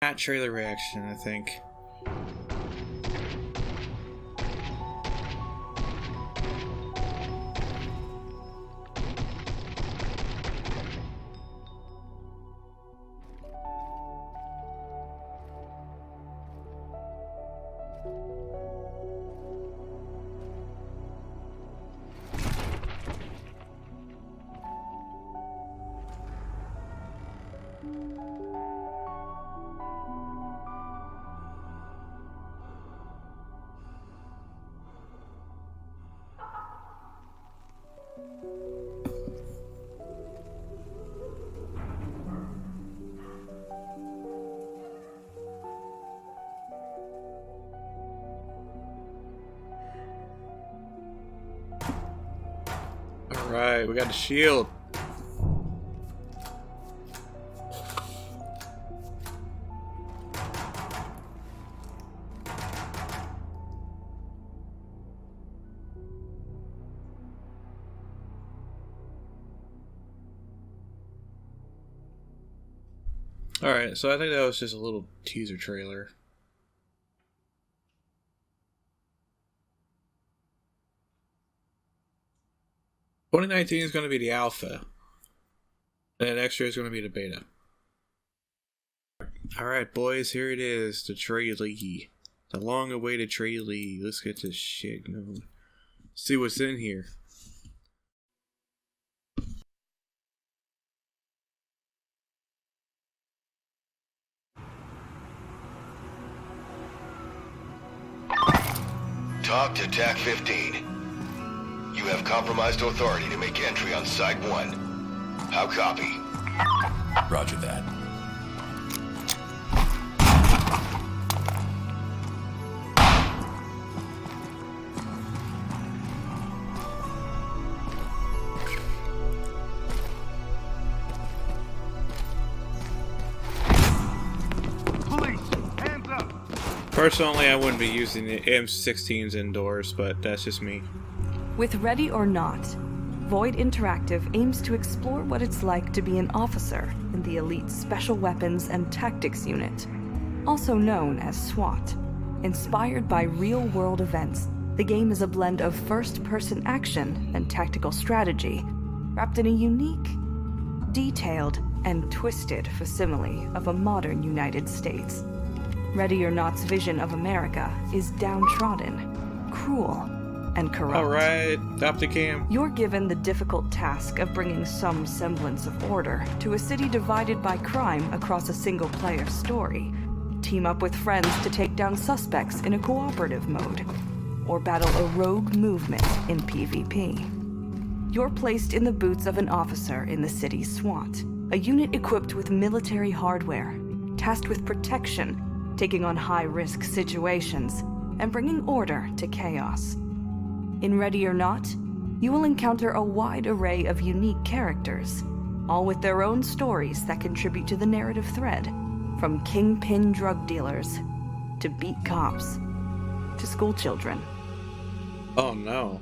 At trailer reaction, I think. Alright, we got the shield. Alright, so I think that was just a little teaser trailer. 2019 is going to be the alpha. And next year is going to be the beta. Alright, boys, here it is. The trailer. The long-awaited trailer. Let's get this shit going. See what's in here. Talk to TAC 15. You have compromised authority to make entry on Site 1. How copy? Roger that. Personally, I wouldn't be using the M16s indoors, but that's just me. With Ready or Not, Void Interactive aims to explore what it's like to be an officer in the elite Special Weapons and Tactics Unit, also known as SWAT. Inspired by real-world events, the game is a blend of first-person action and tactical strategy, wrapped in a unique, detailed, and twisted facsimile of a modern United States. Ready or Not's vision of America is downtrodden, cruel, and corrupt. Alright, stop the cam. You're given the difficult task of bringing some semblance of order to a city divided by crime across a single-player story. Team up with friends to take down suspects in a cooperative mode, or battle a rogue movement in PvP. You're placed in the boots of an officer in the city's SWAT, a unit equipped with military hardware, tasked with protection, taking on high-risk situations, and bringing order to chaos. In Ready or Not, you will encounter a wide array of unique characters, all with their own stories that contribute to the narrative thread, from kingpin drug dealers, to beat cops, to school children. Oh no.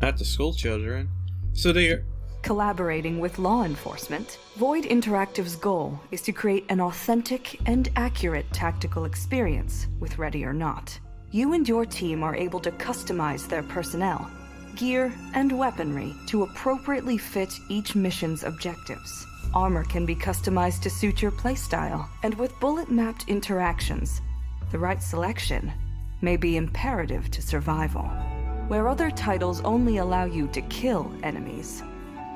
Not the school children. So they're... Collaborating with law enforcement, Void Interactive's goal is to create an authentic and accurate tactical experience with Ready or Not. You and your team are able to customize their personnel, gear, and weaponry to appropriately fit each mission's objectives. Armor can be customized to suit your playstyle, and with bullet-mapped interactions, the right selection may be imperative to survival. Where other titles only allow you to kill enemies,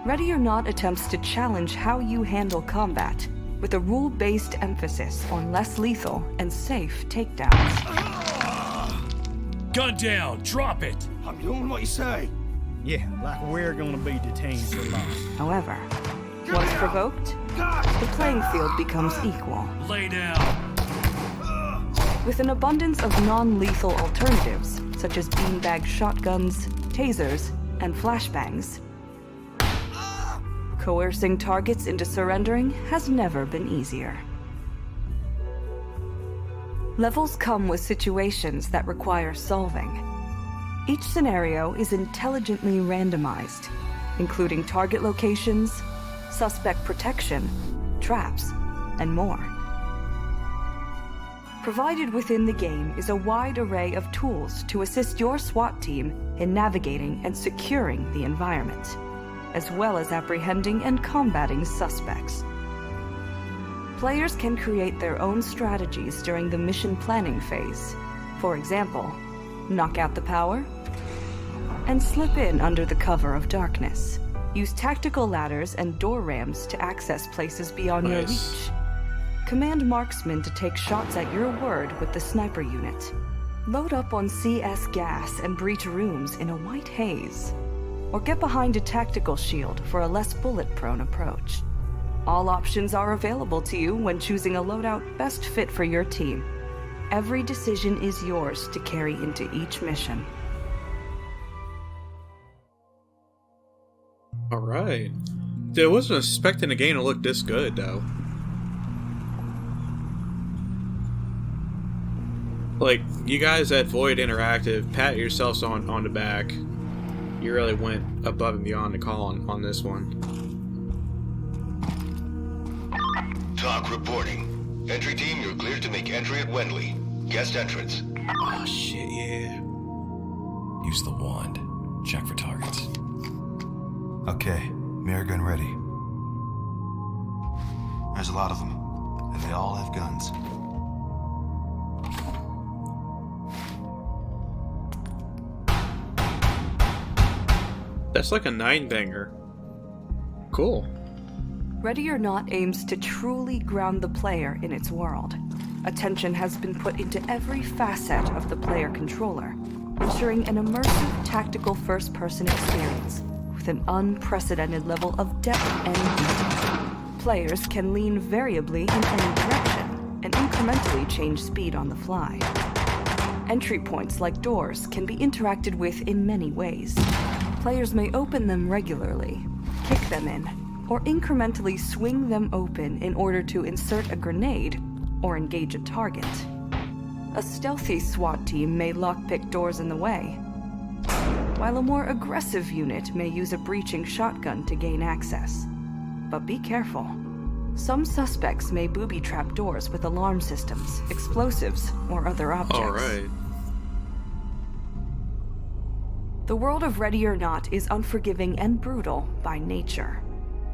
Ready or Not attempts to challenge how you handle combat, with a rule-based emphasis on less lethal and safe takedowns. Gun down! Drop it! I'm doing what you say. Yeah, like we're gonna be detained for long. However, once provoked, the playing field becomes equal. Lay down! With an abundance of non-lethal alternatives, such as beanbag shotguns, tasers, and flashbangs, coercing targets into surrendering has never been easier. Levels come with situations that require solving. Each scenario is intelligently randomized, including target locations, suspect protection, traps, and more. Provided within the game is a wide array of tools to assist your SWAT team in navigating and securing the environment, as well as apprehending and combating suspects. Players can create their own strategies during the mission planning phase. For example, knock out the power and slip in under the cover of darkness. Use tactical ladders and door rams to access places beyond your reach. Command marksmen to take shots at your word with the sniper unit. Load up on CS gas and breach rooms in a white haze. Or get behind a tactical shield for a less bullet-prone approach. All options are available to you when choosing a loadout best fit for your team. Every decision is yours to carry into each mission. Alright. Dude, I wasn't expecting the game to look this good, though. Like, you guys at Void Interactive, pat yourselves on the back. You really went above and beyond the call on this one. Talk reporting. Entry team, you're cleared to make entry at Wendley. Guest entrance. Oh shit, yeah. Use the wand. Check for targets. Okay, mirror gun ready. There's a lot of them, and they all have guns. That's like a 9-banger. Cool. Ready or Not aims to truly ground the player in its world. Attention has been put into every facet of the player controller, ensuring an immersive tactical first-person experience with an unprecedented level of depth and detail. Players can lean variably in any direction and incrementally change speed on the fly. Entry points like doors can be interacted with in many ways. Players may open them regularly, kick them in, or incrementally swing them open in order to insert a grenade or engage a target. A stealthy SWAT team may lockpick doors in the way, while a more aggressive unit may use a breaching shotgun to gain access. But be careful. Some suspects may booby-trap doors with alarm systems, explosives, or other objects. Alright. The world of Ready or Not is unforgiving and brutal by nature.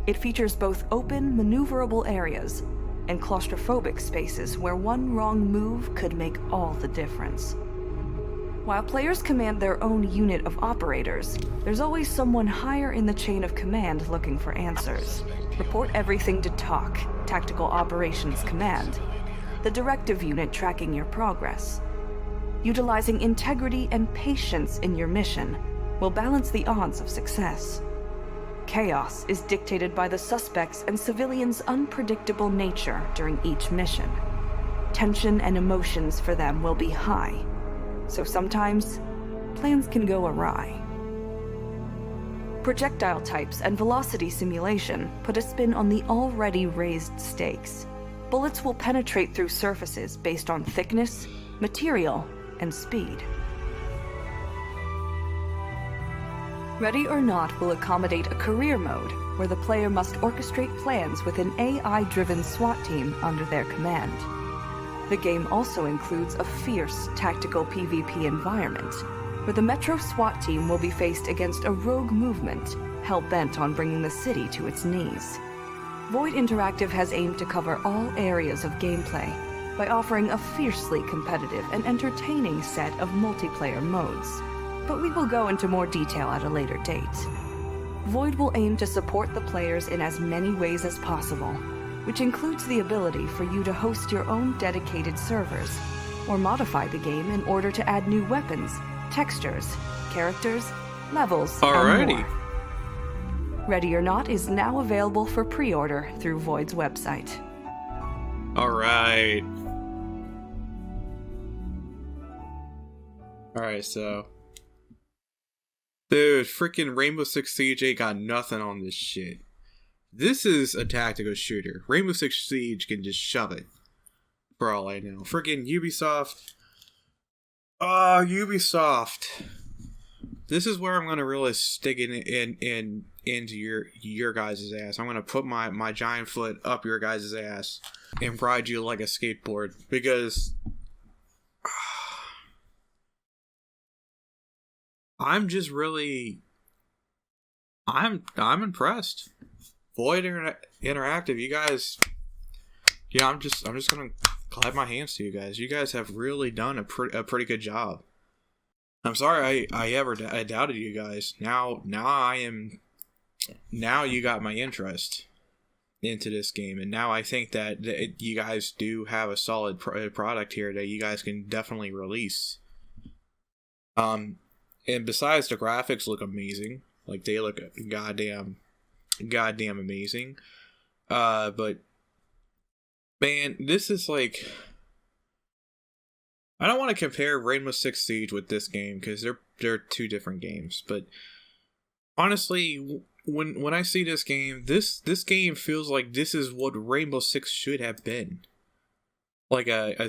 It features both open, maneuverable areas and claustrophobic spaces where one wrong move could make all the difference. While players command their own unit of operators, there's always someone higher in the chain of command looking for answers. Report everything to TOC, Tactical Operations Command, the directive unit tracking your progress. Utilizing integrity and patience in your mission will balance the odds of success. Chaos is dictated by the suspects and civilians' unpredictable nature during each mission. Tension and emotions for them will be high, so sometimes plans can go awry. Projectile types and velocity simulation put a spin on the already raised stakes. Bullets will penetrate through surfaces based on thickness, material, and speed. Ready or Not will accommodate a career mode where the player must orchestrate plans with an AI-driven SWAT team under their command. The game also includes a fierce tactical PvP environment where the Metro SWAT team will be faced against a rogue movement hell-bent on bringing the city to its knees. Void Interactive has aimed to cover all areas of gameplay by offering a fiercely competitive and entertaining set of multiplayer modes. But we will go into more detail at a later date. Void will aim to support the players in as many ways as possible, which includes the ability for you to host your own dedicated servers, or modify the game in order to add new weapons, textures, characters, levels, and more. Ready or Not is now available for pre-order through Void's website. Alright. Alright, so... Dude, freaking Rainbow Six Siege ain't got nothing on this shit. This is a tactical shooter. Rainbow Six Siege can just shove it. For all I know. Freaking Ubisoft. Oh, Ubisoft. this is where I'm gonna really stick it into your guys' ass. I'm gonna put my giant foot up your guys' ass and ride you like a skateboard, because I'm just really I'm impressed. Void Interactive, you guys. Yeah, I'm just gonna clap my hands to you guys. You guys have really done a pretty good job. I'm sorry I doubted you guys. Now you got my interest into this game, and now I think that you guys do have a solid product here that you guys can definitely release. And besides, the graphics look amazing. Like, they look goddamn amazing. But man, this is like, I don't want to compare Rainbow Six Siege with this game, because they're two different games. But honestly, when I see this game feels like this is what Rainbow Six should have been. Like both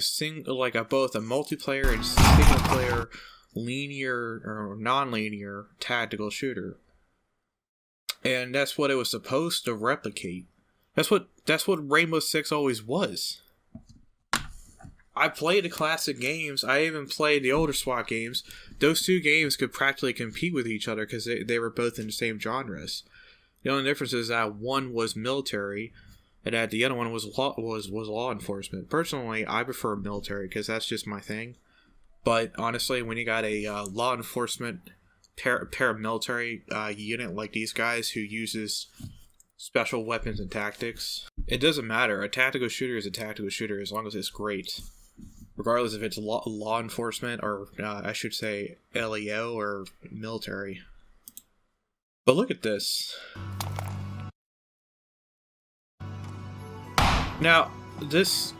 a multiplayer and single player, linear or non-linear tactical shooter. And that's what it was supposed to replicate. That's what Rainbow Six always was. I played the classic games. I even played the older SWAT games. Those two games could practically compete with each other because they were both in the same genres. The only difference is that one was military, and that the other one was law enforcement. Personally, I prefer military because that's just my thing. But honestly, when you got a law enforcement paramilitary unit like these guys who uses special weapons and tactics, it doesn't matter. A tactical shooter is a tactical shooter as long as it's great. Regardless if it's law enforcement or, I should say, LEO or military. But look at this. Now, this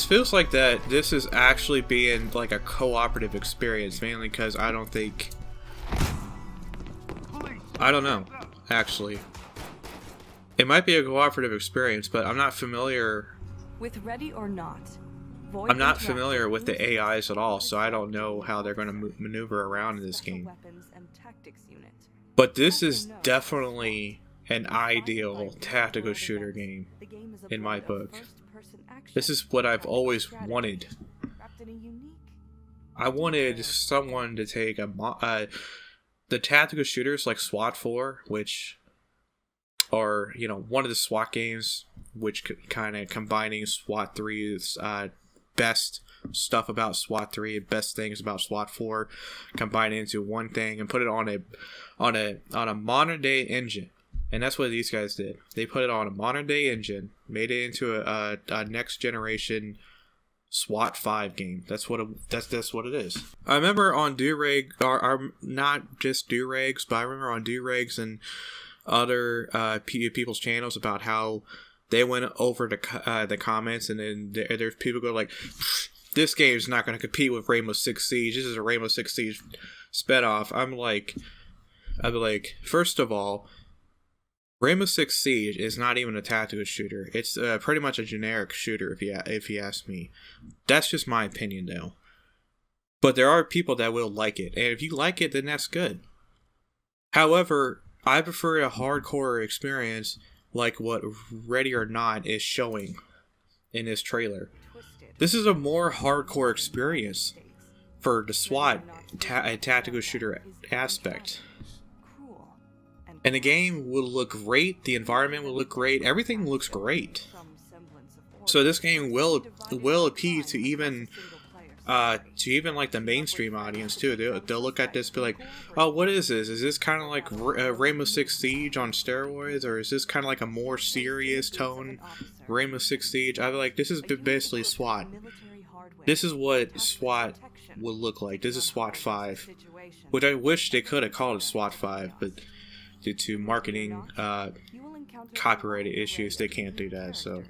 feels like that this is actually being like a cooperative experience, mainly because I don't know, actually. It might be a cooperative experience, but I'm not familiar. With Ready or Not, I'm not familiar with the AIs at all, so I don't know how they're going to maneuver around in this game. But this is definitely an ideal tactical shooter game in my book. This is what I've always wanted. I wanted someone to take the tactical shooters like SWAT 4, which are, you know, one of the SWAT games, which kind of combining SWAT 3's best stuff about SWAT 3, best things about SWAT 4, combine it into one thing and put it on a modern day engine. And that's what these guys did. They put it on a modern day engine, made it into a next generation SWAT 5 game. That's what it is. I remember on Durag, or not just Durags, but I remember on Durags and other people's channels about how they went over the comments, and then there's people go like, this game's not going to compete with Rainbow Six Siege. This is a Rainbow Six Siege spinoff. I'd be like, first of all, Rainbow Six Siege is not even a tactical shooter. It's pretty much a generic shooter, if you ask me. That's just my opinion, though. But there are people that will like it, and if you like it, then that's good. However, I prefer a hardcore experience like what Ready or Not is showing in this trailer. This is a more hardcore experience for the SWAT tactical shooter aspect. And the game will look great, the environment will look great, everything looks great. So this game will appeal to even like the mainstream audience too. They'll look at this and be like, oh, what is this? Is this kind of like Rainbow Six Siege on steroids, or is this kind of like a more serious tone Rainbow Six Siege? I'd be like, this is basically SWAT. This is what SWAT will look like. This is SWAT 5, which I wish they could have called it SWAT 5, but due to marketing copyrighted issues, they can't do that. So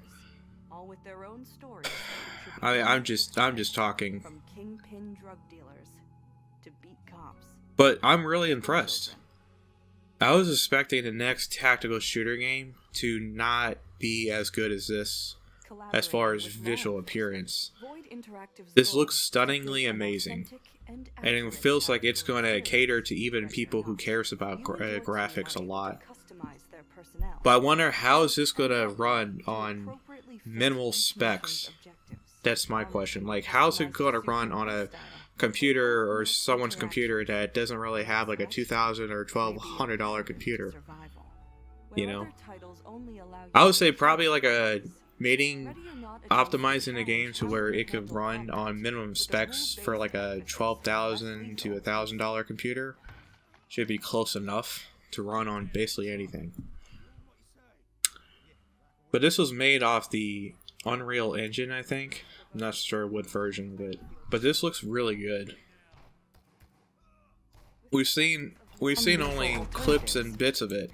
I'm just talking. But I'm really impressed. I was expecting the next tactical shooter game to not be as good as this as far as visual appearance. This looks stunningly amazing. and it feels like it's going to cater to even people who cares about graphics a lot. But I wonder, how is this going to run on minimal specs? That's my question. Like, how's it going to run on a computer or someone's computer that doesn't really have like a $2,000 or $1,200 computer? You know, I would say probably like a meeting optimizing the game to where it could run on minimum specs for like a $12,000 to $1,000 computer should be close enough to run on basically anything. But this was made off the Unreal Engine, I think. I'm not sure what version of it, but this looks really good. We've seen only clips and bits of it.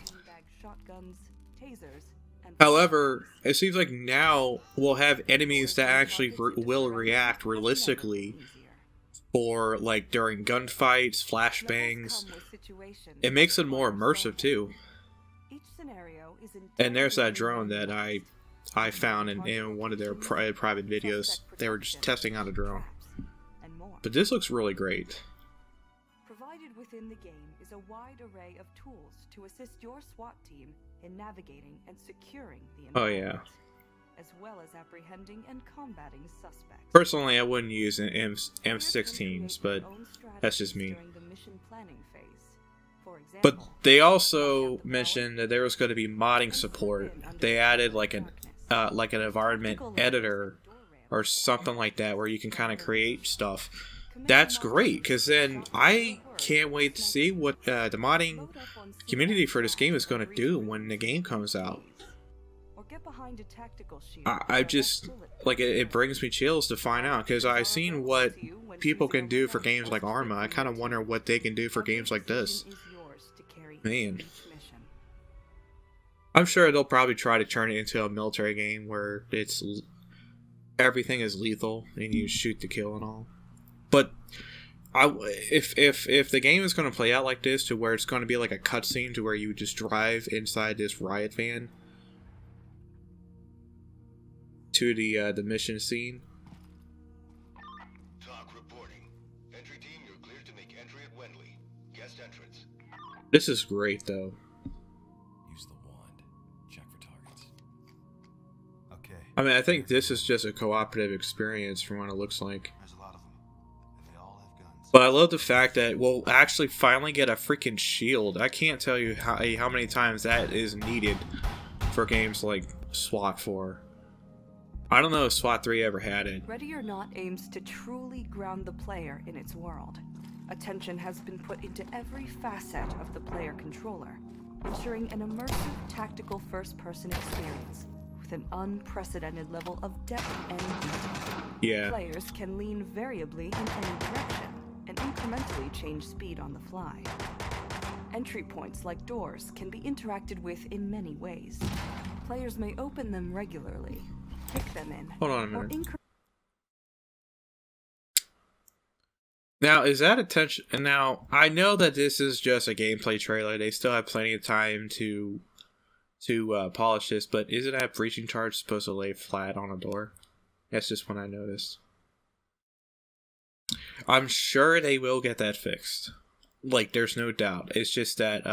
However, it seems like now we'll have enemies that actually will react realistically, or like during gunfights, flashbangs. It makes it more immersive too. And there's that drone that I found in one of their private videos. They were just testing out a drone. But this looks really great. Provided within the game is a wide array of tools to assist your SWAT team in navigating and securing the environment, as well as apprehending and combating suspects. Personally, I wouldn't use M16s, but that's just me. But they also mentioned that there was going to be modding support. They added like an environment editor or something like that, where you can kind of create stuff. That's great, because then I can't wait to see what the modding community for this game is going to do when the game comes out. I just, like, it brings me chills to find out, because I've seen what people can do for games like Arma. I kind of wonder what they can do for games like this. Man. I'm sure they'll probably try to turn it into a military game where it's everything is lethal and you shoot to kill and all. But if the game is going to play out like this, to where it's going to be like a cutscene to where you just drive inside this riot van to the mission scene. Talk reporting. Entry team, you're cleared to make entry at Wendley. Guest entrance. This is great though. Use the wand. Check for targets. Okay. I mean, I think this is just a cooperative experience from what it looks like. There's a lot of them, and they all have guns. But I love the fact that we'll actually finally get a freaking shield. I can't tell you how many times that is needed for games like SWAT 4. I don't know if SWAT 3 ever had it. Ready or Not aims to truly ground the player in its world. Attention has been put into every facet of the player controller, ensuring an immersive tactical first-person experience with an unprecedented level of depth and detail. Yeah. Players can lean variably in any direction and incrementally change speed on the fly. Entry points like doors can be interacted with in many ways. Players may open them regularly, kick them in, Hold on a or minute. Now, is that attention? Now, I know that this is just a gameplay trailer. They still have plenty of time to polish this, but isn't that breaching charge supposed to lay flat on a door? That's just what I noticed. I'm sure they will get that fixed. Like, there's no doubt. It's just that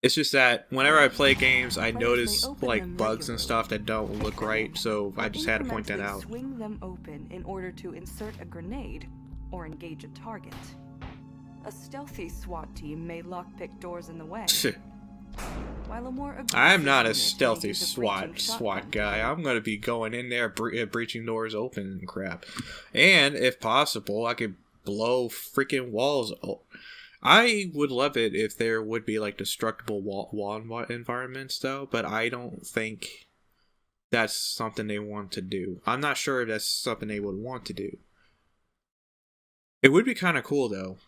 it's just that whenever I play games, I notice like bugs and stuff that don't look right, so I just had to point that out. Swing them open in order to insert a grenade or engage a target. A stealthy SWAT team may lockpick doors in the way. While a more I'm not a aggressive stealthy unit may use a SWAT breaching shotgun guy. cannon. I'm gonna be going in there, breaching doors open and crap. And if possible, I could blow freaking walls. I would love it if there would be like destructible wall environments though, but I don't think that's something they want to do. I'm not sure if that's something they would want to do. It would be kind of cool though,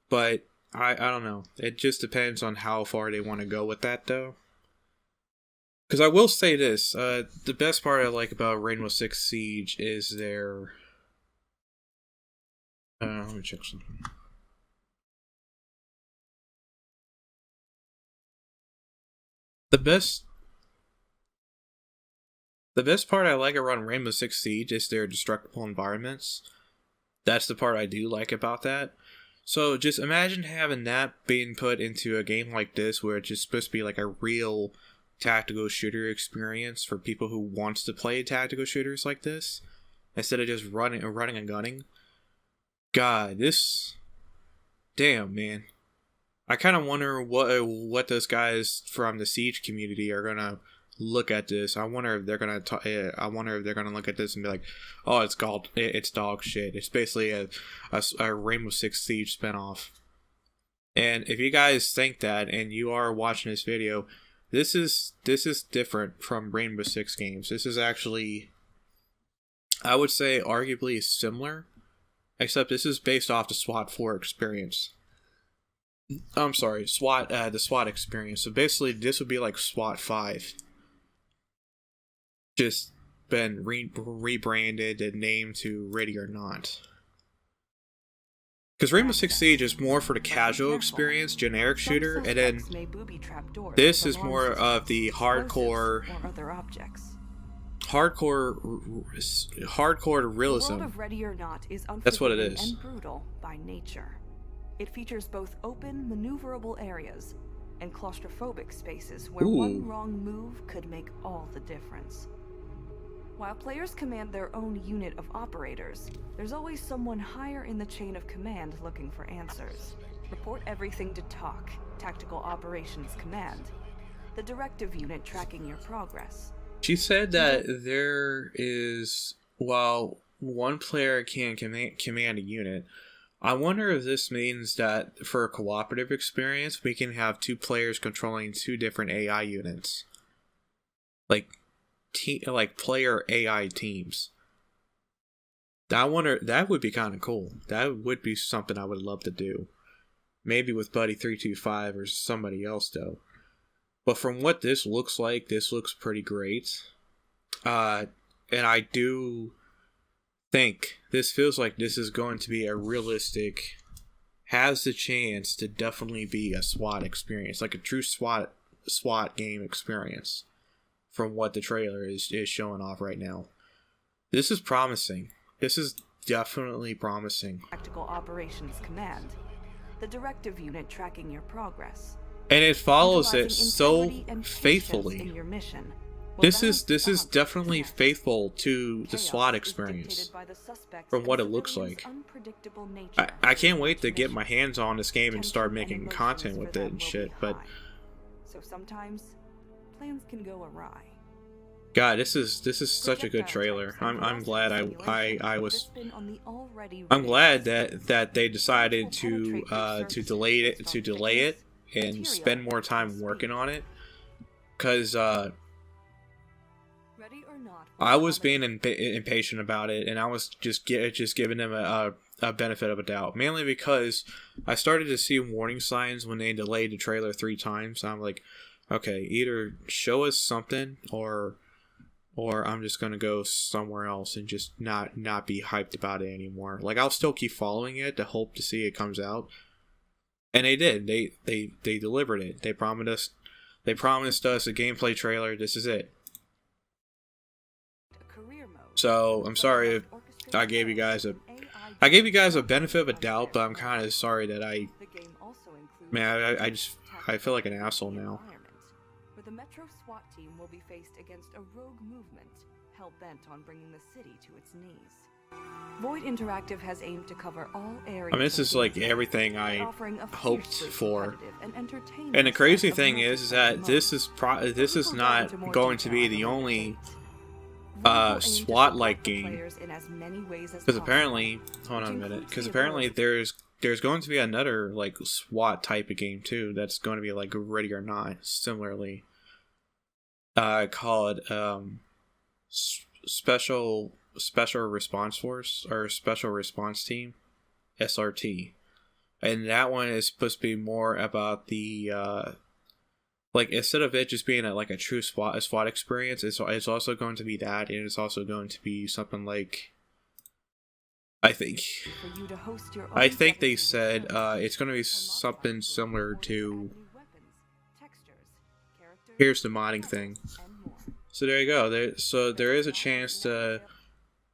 but I don't know. It just depends on how far they want to go with that though. Because I will say this, the best part I like about Rainbow Six Siege is their... let me check something. The best part I like around Rainbow Six Siege is their destructible environments. That's the part I do like about that. So just imagine having that being put into a game like this, where it's just supposed to be like a real tactical shooter experience for people who wants to play tactical shooters like this, instead of just running and gunning. God, this... Damn, man. I kind of wonder what those guys from the Siege community are gonna look at this. I wonder if they're gonna look at this and be like, "Oh, it's dog shit. It's basically a Rainbow Six Siege spinoff." And if you guys think that, and you are watching this video, this is different from Rainbow Six games. This is actually, I would say, arguably similar, except this is based off the SWAT 4 experience. I'm sorry, the SWAT experience. So basically, this would be like SWAT 5. Just been rebranded and named to Ready or Not. Because Rainbow Six Siege is more for the casual experience, generic shooter, and then this is more of the hardcore realism. The world of Ready or Not is That's what it unforgiving is. and brutal by nature. It features both open, maneuverable areas and claustrophobic spaces where one wrong move could make all the difference. While players command their own unit of operators, there's always someone higher in the chain of command looking for answers. Report everything to TOC, Tactical Operations Command, the directive unit tracking your progress. She said that there is, while one player can command a unit, I wonder if this means that for a cooperative experience, we can have 2 players controlling 2 different AI units. Like player AI teams. I wonder, that would be kind of cool. That would be something I would love to do. Maybe with Buddy325 or somebody else though. But from what this looks like, this looks pretty great. And I do think this feels like this is going to be a realistic, has the chance to definitely be a SWAT experience, like a true SWAT game experience. From what the trailer is showing off right now. This is promising. This is definitely promising. Tactical Operations Command, the directive unit tracking your progress. And it follows it Utilizing so integrity and patience faithfully. in your mission. This is definitely faithful to the Chaos SWAT is experience. dictated by the suspects From what and it looks civilians' like. unpredictable nature. I can't wait to get my Mission. hands on this game and start Tension making emotions content for with them it and will shit, be but high. So sometimes plans can go awry. God, this is such a good trailer. I'm glad I was I'm glad that they decided to delay it and spend more time working on it, because I was being impatient about it, and I was just giving them a benefit of a doubt, mainly because I started to see warning signs when they delayed the trailer 3 times. I'm like, okay, either show us something or I'm just gonna go somewhere else and just not be hyped about it anymore. Like, I'll still keep following it to hope to see it comes out, and they did. They delivered it. They promised us a gameplay trailer. This is it. So I'm sorry if I gave you guys a benefit of a doubt, but I'm kind of sorry that I feel like an asshole now. Where the Metro SWAT team will be faced against a rogue movement hell-bent on bringing the city to its knees. Void Interactive has aimed to cover all areas. I mean, this is like everything I hoped for. And the crazy thing is that this is not going to be the only SWAT-like game. Because apparently, hold on a minute. Because apparently there's going to be another like SWAT type of game too. That's going to be like Ready or Not, similarly. Called Special Response Force or Special Response Team, SRT, and that one is supposed to be more about the like, instead of it just being a true SWAT experience, it's also going to be that, and it's also going to be something like, I think they said it's going to be something similar to, here's the modding thing. So there you go. So there is a chance to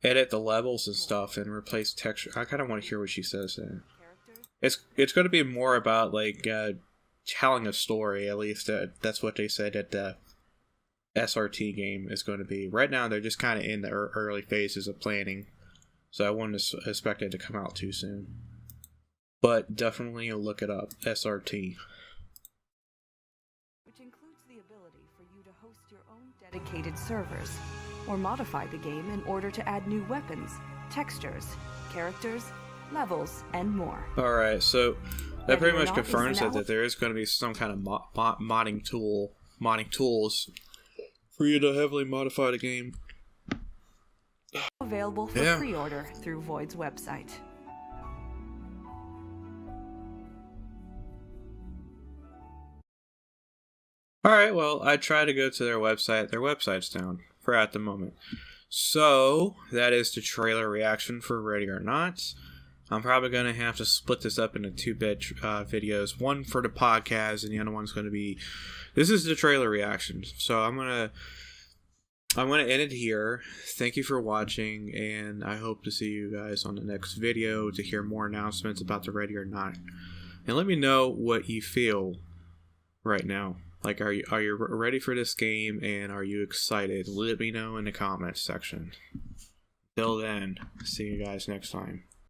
edit the levels and stuff and replace texture. I kind of want to hear what she says there. It's going to be more about like telling a story. At least that's what they said at the SRT game is going to be. Right now they're just kind of in the early phases of planning, so I wouldn't expect it to come out too soon. But definitely look it up, SRT. Which includes the ability for you to host your own dedicated servers, or modify the game in order to add new weapons, textures, characters, levels, and more. Alright, so that pretty much not confirms is now- that there is going to be some kind of modding tools for you to heavily modify the game. Available for Yeah. pre-order through Void's website. Alright, well, I tried to go to their website. Their website's down for at the moment. So, that is the trailer reaction for Ready or Not. I'm probably going to have to split this up into 2-bit videos. One for the podcast, and the other one's going to be... This is the trailer reaction. So, I'm going to end it here. Thank you for watching, and I hope to see you guys on the next video to hear more announcements about the Ready or Not. And let me know what you feel right now. Like, are you ready for this game, and are you excited? Let me know in the comments section. Till then, see you guys next time.